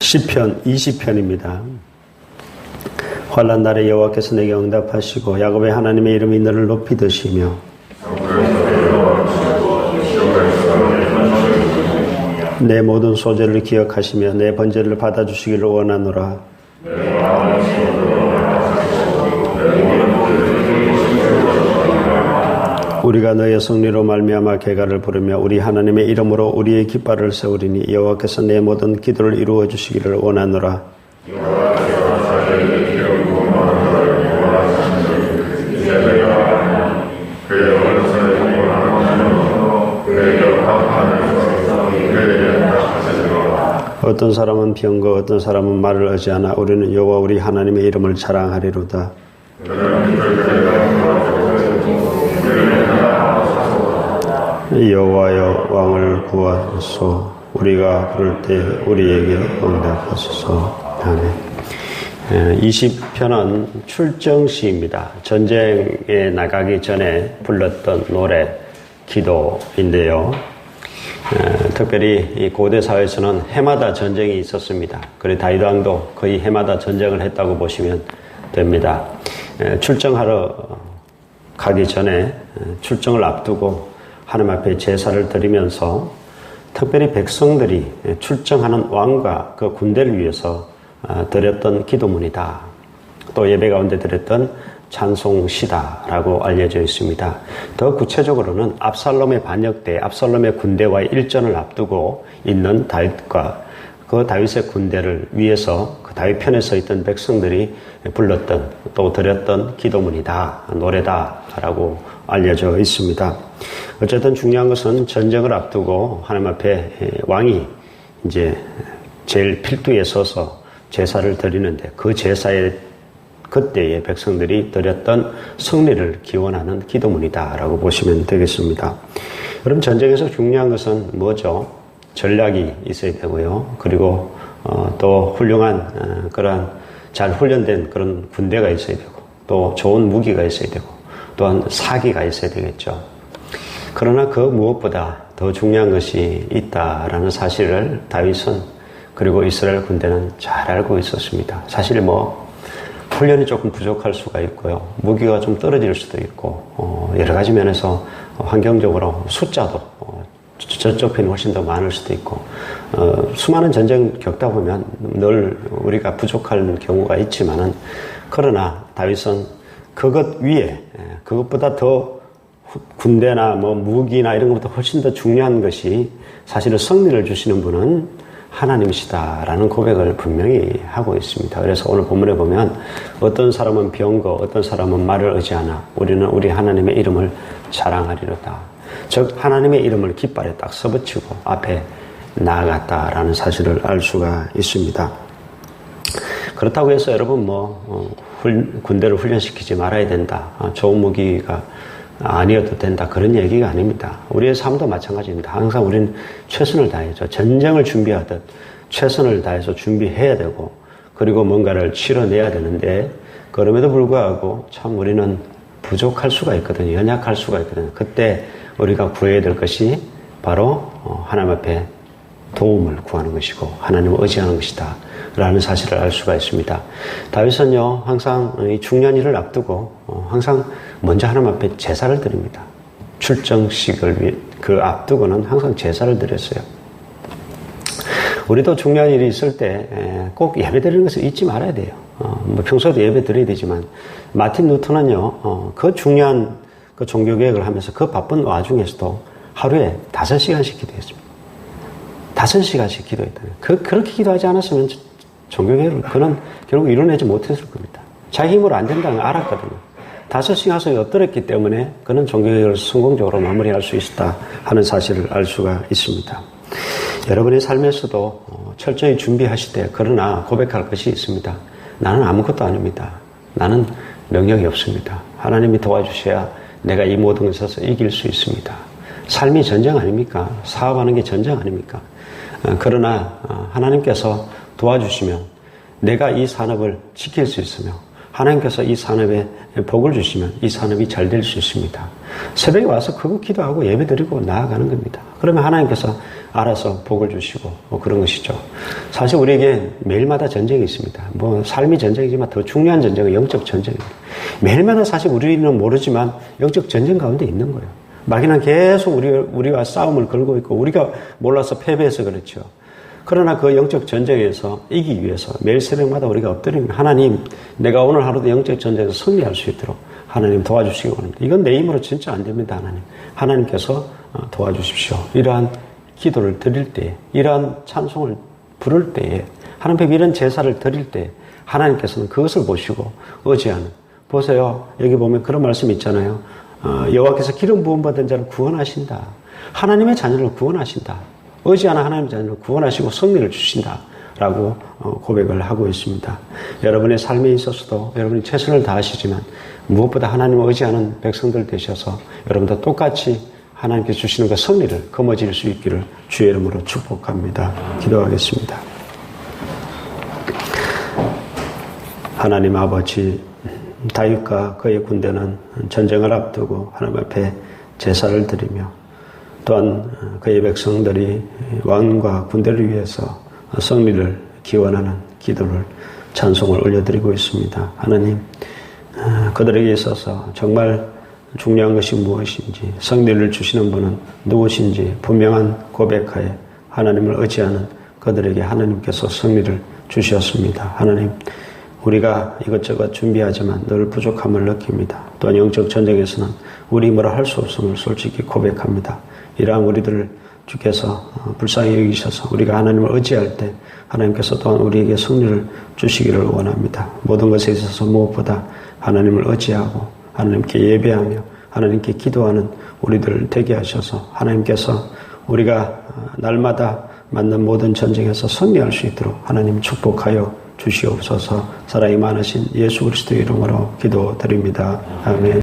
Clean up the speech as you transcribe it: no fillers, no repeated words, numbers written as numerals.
시편 20편입니다. 환난 날에 여호와께서 내게 응답하시고 야곱의 하나님의 이름이 너를 높이 드시며 내 모든 소재를 기억하시며 내 번제를 받아주시기를 원하노라. 우리가 너의 승리로 말미암아 개가를 부르며 우리 하나님의 이름으로 우리의 깃발을 세우리니 여호와께서 내 모든 기도를 이루어 주시기를 원하노라. 어떤 사람은 병거 어떤 사람은 말을 의지하나 우리는 여호와 우리 하나님의 이름을 자랑하리로다. 여호와여 왕을 구하소서. 우리가 부를 때 우리에게 응답하소서. 아멘. 20편은 출정시입니다. 전쟁에 나가기 전에 불렀던 노래, 기도인데요. 특별히 이 고대 사회에서는 해마다 전쟁이 있었습니다. 그래 다윗 왕도 거의 해마다 전쟁을 했다고 보시면 됩니다. 출정하러 가기 전에 출정을 앞두고 하나님 앞에 제사를 드리면서 특별히 백성들이 출정하는 왕과 그 군대를 위해서 드렸던 기도문이다. 또 예배 가운데 드렸던 찬송시다라고 알려져 있습니다. 더 구체적으로는 압살롬의 반역 때 압살롬의 군대와의 일전을 앞두고 있는 다윗과 그 다윗의 군대를 위해서 그 다윗 편에 서 있던 백성들이 불렀던 또 드렸던 기도문이다, 노래다라고 알려져 있습니다. 어쨌든 중요한 것은 전쟁을 앞두고 하나님 앞에 왕이 이제 제일 필두에 서서 제사를 드리는데 그 제사에 그때의 백성들이 드렸던 승리를 기원하는 기도문이다라고 보시면 되겠습니다. 그럼 전쟁에서 중요한 것은 뭐죠? 전략이 있어야 되고요. 그리고 또 훌륭한 그러한 잘 훈련된 그런 군대가 있어야 되고 또 좋은 무기가 있어야 되고 또한 사기가 있어야 되겠죠. 그러나 그 무엇보다 더 중요한 것이 있다라는 사실을 다윗은 그리고 이스라엘 군대는 잘 알고 있었습니다. 사실 훈련이 조금 부족할 수가 있고요. 무기가 좀 떨어질 수도 있고 여러 가지 면에서 환경적으로 숫자도 저쪽 편이 훨씬 더 많을 수도 있고 수많은 전쟁 겪다 보면 늘 우리가 부족할 경우가 있지만은 그러나 다윗은 그것 위에 그것보다 더 군대나 무기나 이런 것보다 훨씬 더 중요한 것이 사실은 승리를 주시는 분은 하나님이시다라는 고백을 분명히 하고 있습니다. 그래서 오늘 본문에 보면 어떤 사람은 병거 어떤 사람은 말을 의지하나 우리는 우리 하나님의 이름을 자랑하리로다. 즉 하나님의 이름을 깃발에 딱 써붙이고 앞에 나아갔다라는 사실을 알 수가 있습니다. 그렇다고 해서 여러분 군대를 훈련시키지 말아야 된다. 좋은 무기가 아니어도 된다. 그런 얘기가 아닙니다. 우리의 삶도 마찬가지입니다. 항상 우리는 최선을 다해서 전쟁을 준비하듯 최선을 다해서 준비해야 되고 그리고 뭔가를 치러내야 되는데 그럼에도 불구하고 참 우리는 부족할 수가 있거든요. 연약할 수가 있거든요. 그때 우리가 구해야 될 것이 바로 하나님 앞에 도움을 구하는 것이고 하나님을 의지하는 것이다 라는 사실을 알 수가 있습니다. 다윗은요 항상 이 중년일을 앞두고 항상 먼저 하나님 앞에 제사를 드립니다. 출정식을 위해 그 앞두고는 항상 제사를 드렸어요. 우리도 중년일이 있을 때 꼭 예배 드리는 것을 잊지 말아야 돼요. 평소에도 예배 드려야 되지만 마틴 루터는요 그 중요한 그 종교개혁을 하면서 그 바쁜 와중에서도 하루에 5시간씩 기도했습니다. 5시간씩 기도했다는 그렇게 기도하지 않았으면 종교개혁을 그는 결국 이뤄내지 못했을 겁니다. 자기 힘으로 안 된다는 걸 알았거든요. 5시간씩 엎드렸기 때문에 그는 종교개혁을 성공적으로 마무리할 수 있었다 하는 사실을 알 수가 있습니다. 여러분의 삶에서도 철저히 준비하실 때 그러나 고백할 것이 있습니다. 나는 아무것도 아닙니다. 나는 능력이 없습니다. 하나님이 도와주셔야 내가 이 모든 것에서 이길 수 있습니다. 삶이 전쟁 아닙니까? 사업하는 게 전쟁 아닙니까? 그러나 하나님께서 도와주시면 내가 이 산업을 지킬 수 있으며 하나님께서 이 산업에 복을 주시면 이 산업이 잘 될 수 있습니다. 새벽에 와서 그거 기도하고 예배드리고 나아가는 겁니다. 그러면 하나님께서 알아서 복을 주시고 뭐 그런 것이죠. 사실 우리에게 매일마다 전쟁이 있습니다. 뭐 삶이 전쟁이지만 더 중요한 전쟁은 영적 전쟁입니다. 매일마다 사실 우리는 모르지만 영적 전쟁 가운데 있는 거예요. 마귀는 계속 우리와 싸움을 걸고 있고 우리가 몰라서 패배해서 그렇죠. 그러나 그 영적 전쟁에서 이기기 위해서 매일 새벽마다 우리가 엎드리면 하나님, 내가 오늘 하루도 영적 전쟁에서 승리할 수 있도록 하나님 도와주시기 원합니다. 이건 내 힘으로 진짜 안 됩니다. 하나님. 하나님께서 도와주십시오. 이러한 기도를 드릴 때, 이러한 찬송을 부를 때에, 하나님 앞에 이런 제사를 드릴 때 하나님께서는 그것을 보시고 의지하는. 보세요. 여기 보면 그런 말씀이 있잖아요. 여호와께서 기름 부음 받은 자를 구원하신다. 하나님의 자녀를 구원하신다. 의지하는 하나님의 자녀를 구원하시고 승리를 주신다. 라고 고백을 하고 있습니다. 여러분의 삶에 있어서도 여러분이 최선을 다하시지만 무엇보다 하나님을 의지하는 백성들 되셔서 여러분도 똑같이 하나님께서 주시는 그 승리를 거머쥘 수 있기를 주의 이름으로 축복합니다. 기도하겠습니다. 하나님 아버지, 다윗과 그의 군대는 전쟁을 앞두고 하나님 앞에 제사를 드리며 또한 그의 백성들이 왕과 군대를 위해서 승리를 기원하는 기도를 찬송을 올려드리고 있습니다. 하나님, 그들에게 있어서 정말 중요한 것이 무엇인지, 승리를 주시는 분은 누구신지 분명한 고백하에 하나님을 의지하는 그들에게 하나님께서 승리를 주셨습니다. 하나님, 우리가 이것저것 준비하지만 늘 부족함을 느낍니다. 또한 영적 전쟁에서는 우리 힘으로 할 수 없음을 솔직히 고백합니다. 이러한 우리들을 주께서 불쌍히 여기셔서 우리가 하나님을 의지할 때 하나님께서 또한 우리에게 승리를 주시기를 원합니다. 모든 것에 있어서 무엇보다 하나님을 의지하고 하나님께 예배하며 하나님께 기도하는 우리들을 되게 하셔서 하나님께서 우리가 날마다 맞는 모든 전쟁에서 승리할 수 있도록 하나님 축복하여 주시옵소서. 사랑이 많으신 예수 그리스도의 이름으로 기도드립니다. 아멘.